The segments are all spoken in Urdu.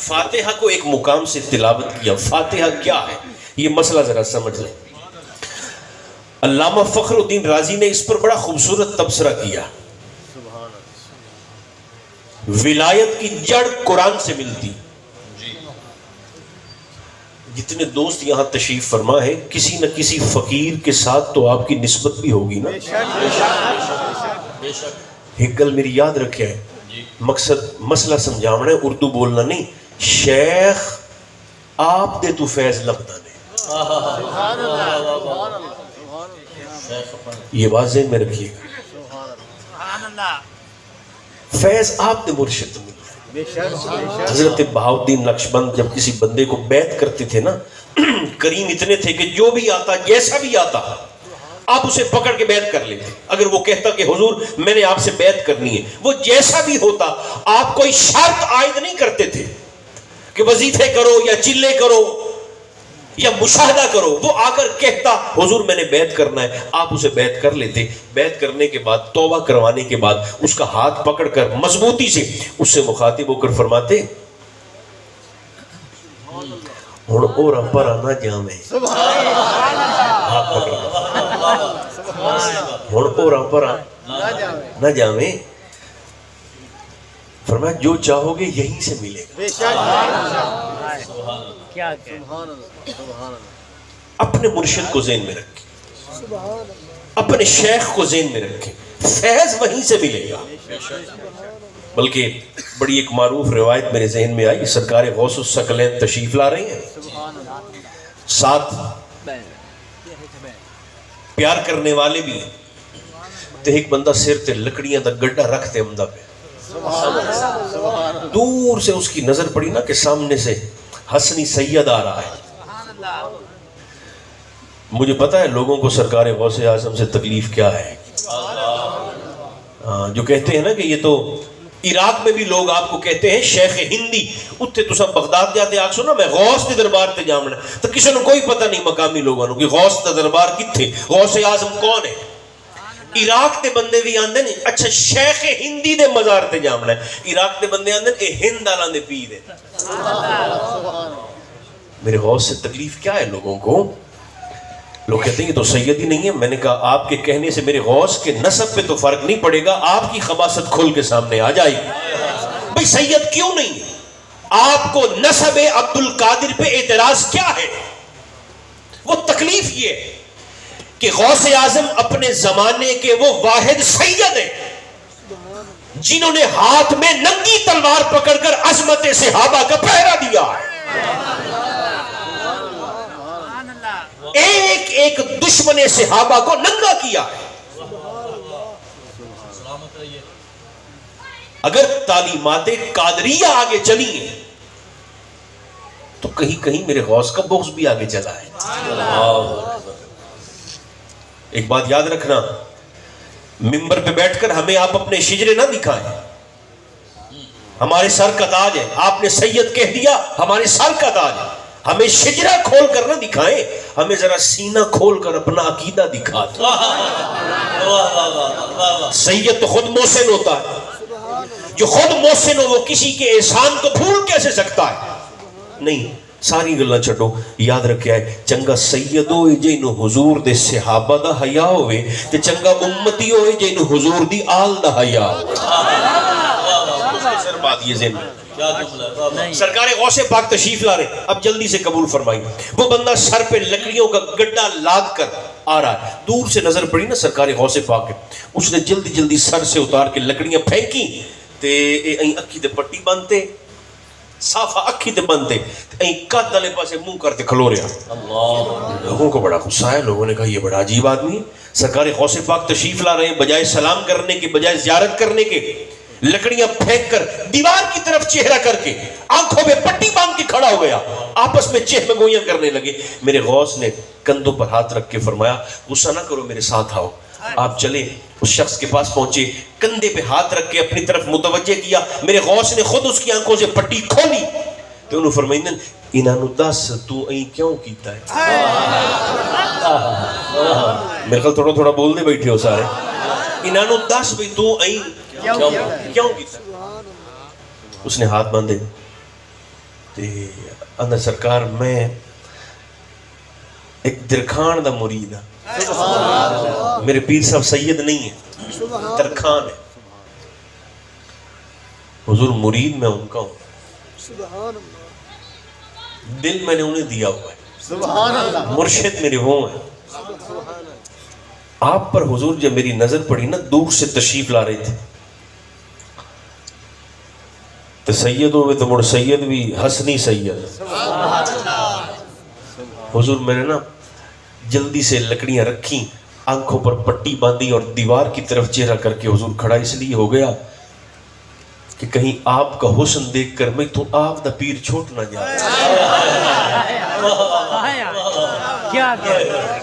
فاتحہ کو ایک مقام سے تلاوت کیا. فاتحہ کیا ہے یہ مسئلہ ذرا سمجھ لیں. علامہ فخر الدین رازی نے اس پر بڑا خوبصورت تبصرہ کیا. ولایت کی جڑ قرآن سے ملتی. جتنے دوست یہاں تشریف فرما ہے کسی نہ کسی فقیر کے ساتھ تو آپ کی نسبت بھی ہوگی نا. ایک گل میری یاد رکھے ہے, مقصد مسئلہ سمجھاونا ہے, اردو بولنا نہیں. شیخ آپ دے تو فیض لگتا نے, یہ بات ذہن میں رکھیے گا. فیض آپ دے مرشد میں. حضرت بہاؤالدین نقشبند جب کسی بندے کو بیعت کرتے تھے نا, کریم اتنے تھے کہ جو بھی آتا جیسا بھی آتا آپ اسے پکڑ کے بیعت کر لیتے. اگر وہ کہتا کہ حضور میں نے آپ سے بیعت کرنی ہے, وہ جیسا بھی ہوتا آپ کوئی شرط عائد نہیں کرتے تھے کہ وظیفے کرو یا چلے کرو یا مشاہدہ کرو. وہ آ کر کہتا حضور میں نے بیعت کرنا ہے, آپ اسے بیعت کر لیتے. بیعت کرنے کے بعد توبہ کروانے کے بعد اس کا ہاتھ پکڑ کر مضبوطی سے اس سے مخاطب ہو کر فرماتے ہن اور پر نہ جاویں, ہاتھ پکڑ ہن اور پر نہ جاویں. فرمایا جو چاہو گے یہیں سے ملے گا. اپنے مرشد کو ذہن میں رکھیں, اپنے شیخ کو ذہن میں رکھیں, فیض وہیں سے ملے گا. بلکہ بڑی ایک معروف روایت میرے ذہن میں آئی. سرکار غوث الثقلین تشریف لا رہی ہیں, ساتھ پیار کرنے والے بھی ہیں. تو ایک بندہ سر تے لکڑیاں دا گڈھا رکھتے امدہ پہ, دور سے اس کی نظر پڑی نا کہ سامنے سے حسنی سید آ رہا ہے. مجھے پتا ہے لوگوں کو سرکار غوث اعظم سے تکلیف کیا ہے. جو کہتے ہیں نا کہ یہ تو عراق میں بھی لوگ آپ کو کہتے ہیں شیخ ہندی, اتھے تو سب بغداد جاتے آگ سو نا میں غوث کے دربار تے جامنا, تو کسی نے کوئی پتہ نہیں مقامی لوگوں نے کہ غوث کا دربار کتھے, غوث اعظم کون ہے. عراق دے بندے بھی آندے نہیں اچھا شیخ ہندی دے مزار تے جامنا ہے. عراق دے بندے آندے اے ہند آلان دے پی دے. میرے غوث سے تکلیف کیا ہے لوگوں کو. لوگ کہتے ہیں یہ تو سید ہی نہیں ہے. میں نے کہا آپ کے کہنے سے میرے غوث کے نسب پہ تو فرق نہیں پڑے گا, آپ کی خباثت کھل کے سامنے آ جائے گی. بھئی سید کیوں نہیں ہے, آپ کو نسب عبد القادر پہ اعتراض کیا ہے. وہ تکلیف یہ ہے کہ غوث اعظم اپنے زمانے کے وہ واحد سید ہیں جنہوں نے ہاتھ میں ننگی تلوار پکڑ کر عظمت صحابہ کا پہرا دیا ہے. ایک ایک دشمن صحابہ کو ننگا کیا ہے. اگر تعلیمات قادریہ آگے چلی ہیں تو کہیں کہیں میرے غوث کا بغض بھی آگے چلا ہے. ایک بات یاد رکھنا, منبر پہ بیٹھ کر ہمیں آپ اپنے شجرے نہ دکھائیں. ہمارے سر کا تاج ہے, آپ نے سید کہہ دیا ہمارے سر کا تاج ہے. ہمیں شجرہ کھول کر نہ دکھائیں, ہمیں ذرا سینہ کھول کر اپنا عقیدہ دکھا دیں. سید تو خود محسن ہوتا ہے, جو خود محسن ہو وہ کسی کے احسان کو بھول کیسے سکتا ہے. نہیں, ساری گلہ چھٹو, یاد رکھیا ہے چنگا سید ہوئے جنہوں حضور دے صحابہ دا حیاء ہوئے تے چنگا امتی ہوئے جنہوں حضور دی آل دا حیاء ہوئے. بات یہ ذہن میں. سرکار غوث پاک تشریف لا رہے, اب جلدی سے قبول فرمائی. وہ بندہ سر پہ لکڑیوں کا گڈھا لاد کر آ رہا ہے. دور سے نظر پڑی نا سرکار غوث پاک کے, اس نے جلدی جلدی سر سے اتار کے لکڑیاں پھینکی تے این اکھی دے پٹی بنتے, صافہ اکھی تے بنتے, این قد دلے پاسے منہ کرتے کھلو رہا. لوگوں کو بڑا غصہ ہے. لوگوں نے کہا یہ بڑا عجیب آدمی ہے. سرکار غوث پاک تشریف لا رہے ہیں, بجائے سلام کرنے کے, بجائے زیارت کرنے کے, لکڑیاں پھینک کر دیوار کی طرف چہرہ کر کے آنکھوں میں پٹی باندھ کے کھڑا ہو گیا. آپس میں چہمہ گوئیاں کرنے لگے. میرے غوث نے کندھوں پر ہاتھ رکھ کے فرمایا غصہ نہ کرو, میرے ساتھ آؤ. آپ چلے, اس شخص کے پاس پہنچے, کندھے پہ ہاتھ رکھ کے اپنی طرف متوجہ کیا. میرے غوث نے خود اس کی آنکھوں سے پٹی کھولی تو انہوں فرمائیں انہاں نو دس تو این کیوں کیتا ہے. میرے خیال تھوڑا تھوڑا بول دے بیٹھے ہو سارے. انہاں نو دس بھی تو این کیوں کیتا. اس نے ہاتھ باندھے, تے اندر سرکار میں ایک درخان دا مرید ہاں. میرے پیر صاحب سید نہیں ہے، درخان ہے. حضور مرید میں ان کا ہوں، دل میں نے انہیں دیا ہوا ہے، مرشد میرے وہ ہیں. آپ پر حضور جب میری نظر پڑی نا، دور سے تشریف لا رہے تھے، تو سید ہوئے تو مڑ سید بھی حسنی سید. حضور میں نے نا جلدی سے لکڑیاں رکھی، آنکھوں پر پٹی باندھی اور دیوار کی طرف چہرہ کر کے حضور کھڑا اس لیے ہو گیا کہ کہیں آپ کا حسن دیکھ کر میں تو آپ دا پیر چھوٹ نہ جائے.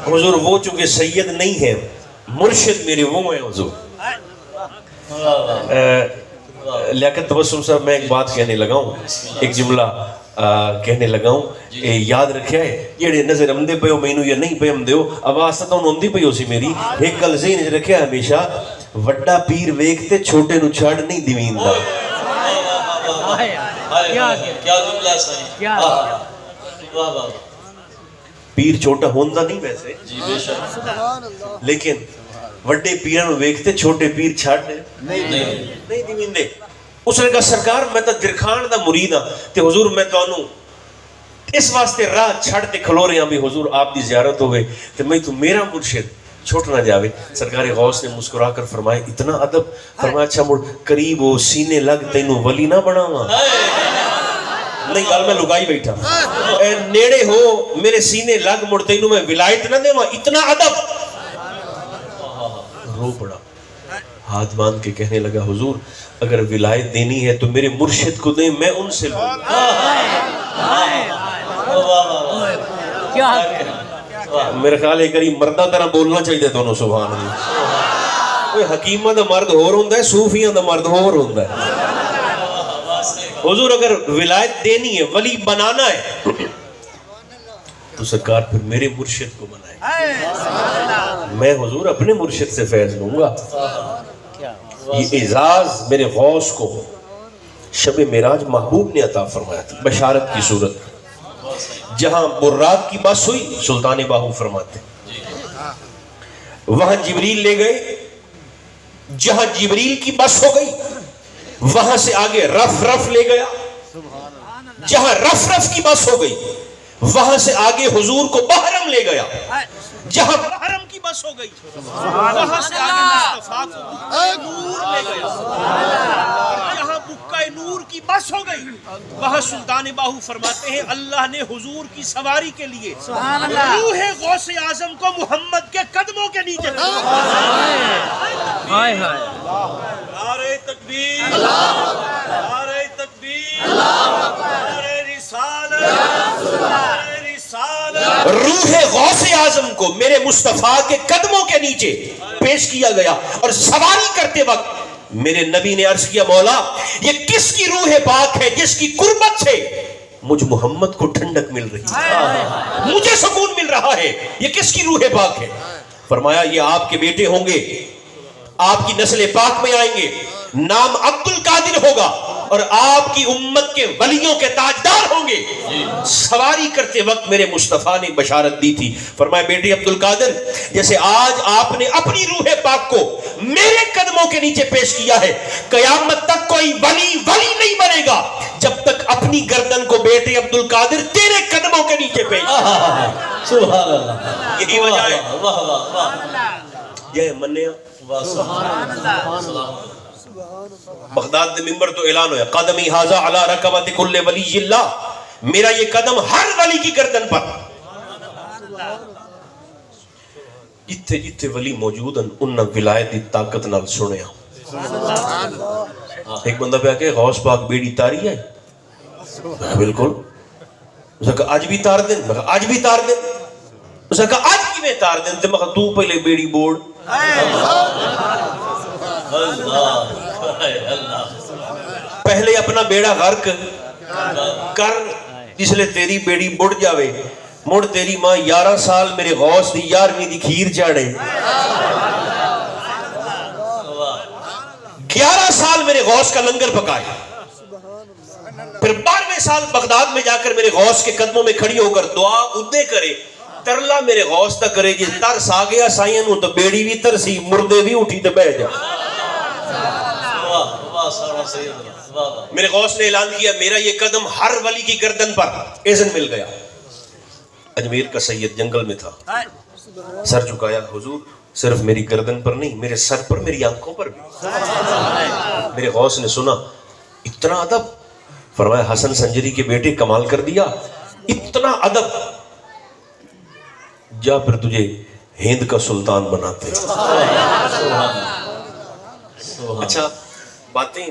حضور وہ چونکہ سید نہیں ہے، مرشد میرے وہ ہیں حضور. لیاقت تبسم صاحب میں ایک بات کہنے لگا ہوں، ایک جملہ کہنے لگا ہوں، یاد رکھیا ہے جیڑے نظر آمدے پے ہو مینوں یا نہیں پے آمدے ہو، آواز تو تانوں آندی پئی ہو سی میری. ایک گل ذہن وچ رکھیا ہمیشہ، وڈا پیر ویکھ تے چھوٹے نو چھڑ نہیں دیویندا. کیا جملہ صحیح. پیر چھوٹا ہوندا نہیں ویسے جی بے شک، لیکن وڈے پیراں نو ویکھتے چھوٹے پیر چھڑ نہیں دیویندے. اس نے کہا سرکار میں تو درخان دا مرید ہاں تے حضور میں تانوں اس واسطے راہ چھڑ تے کھلو رہا بھی حضور آپ دی زیارت ہوئے تے میں تو میرا مرشد چھوٹ نہ جاوے. سرکار غوث نے مسکرا کر فرمایا اتنا ادب، فرمایا اچھا مڑ قریب ہو سینے لگ تینوں ولی نہ بناواں. نہیں گل میں لگائی بیٹھا، نیڑے ہو میرے سینے لگ مڑ تینوں میں ولایت نہ دیواں، اتنا ادب. رو پڑا، ہاتھ باندھ کے کہنے لگا حضور اگر ولایت دینی ہے تو میرے مرشد کو دیں، میں ان سے لوں. میرے خیال ہے کری مردہ طرح بولنا چاہیے دونوں. سبحان اللہ. کوئی حکیمہ دا مرد ہور ہوندا ہے، صوفیاں دا مرد ہور ہوندا ہے. حضور اگر ولایت دینی ہے، ولی بنانا ہے تو سرکار پھر میرے مرشد کو بنائے. میں حضور اپنے مرشد سے فیض لوں گا. یہ اعزاز میرے غوث کو شب معراج محبوب نے عطا فرمایا تھا بشارت کی صورت. جہاں برات کی بس ہوئی سلطان باہو فرماتے وہاں جبریل لے گئے. جہاں جبریل کی بس ہو گئی وہاں سے آگے رف رف لے گیا. جہاں رف رف کی بس ہو گئی وہاں سے آگے حضور کو بحرم لے گیا. جہاں بحرم کی بس ہو گئی وہاں سے آگے مصطفیٰ کو نور لے گیا. جہاں بکہ نور کی بس ہو گئی وہاں سلطان باہو فرماتے ہیں اللہ نے حضور کی سواری کے لیے روح غوث اعظم کو محمد کے قدموں کے نیچے نعرہ تکبیر، نعرہ تکبیر، نعرہ رسالت، نعرہ رسالت. روح غوث اعظم کو میرے مصطفیٰ کے قدموں کے نیچے پیش کیا گیا اور سواری کرتے وقت میرے نبی نے عرض کیا مولا یہ کس کی روح پاک ہے جس کی قربت سے مجھ محمد کو ٹھنڈک مل رہی ہے، مجھے سکون مل رہا ہے، یہ کس کی روح پاک ہے؟ فرمایا یہ آپ کے بیٹے ہوں گے، آپ کی نسل پاک میں آئیں گے، نام عبد القادر ہوگا اور آپ کی امت کے ولیوں کے تاجدار ہوں گے. سواری کرتے وقت میرے مصطفیٰ نے بشارت دی تھی. فرمایا بیٹے عبد القادر جیسے آج آپ نے اپنی روح پاک کو میرے قدموں کے نیچے پیش کیا ہے، قیامت تک کوئی ولی نہیں بنے گا جب تک اپنی گردن کو بیٹے عبد القادر تیرے قدموں کے نیچے پیش. سبحان اللہ. یہی وجہ ہے. یہ منیا بغداد دے ممبر تو اعلان ہویا قدمی ھذا علی رکبۃ کل ولی اللہ، میرا یہ قدم ہر ولی کی گردن پر. جتھے جتھے ولی موجود ہیں انہاں ولایت دی طاقت نال سنیا. ایک بندہ پہ کہ غوث پاک بیڑی تاری ہے، بالکل. اس نے کہا آج بھی تار دیں، میں کہا آج بھی تار دیں. اس نے کہا آج کی میں تار دیں، تو میں کہا تو پہلے بیڑی بوڑ. پہلے اپنا بیڑا غرق کر جس لئے تیری بیڑی بڑھ جاوے، مڑ تیری ماں 11 سال میرے غوث دی 11ویں دی کھیر چاڑے، 11 سال میرے غوث کا لنگر پکائے. پھر 12ویں سال بغداد میں جا کر میرے غوث کے قدموں میں کھڑی ہو کر دعا ادے کرے ترلا میرے غوث تک کرے جی ترس آ گیا سائیں نو تو بیڑی بھی ترسی مردے بھی اٹھی تو بیٹھ جا. میرے غوث نے اعلان کیا میرا یہ قدم ہر ولی کی گردن پر. اذن مل گیا. اجمیر کا سید جنگل میں تھا, سر جھکایا, حضور صرف میری گردن پر نہیں میرے سر پر میری آنکھوں پر بھی. میرے غوث نے سنا اتنا ادب, فرمایا حسن سنجری کے بیٹے کمال کر دیا, اتنا ادب, جا پھر تجھے ہند کا سلطان بناتے. اچھا باتیں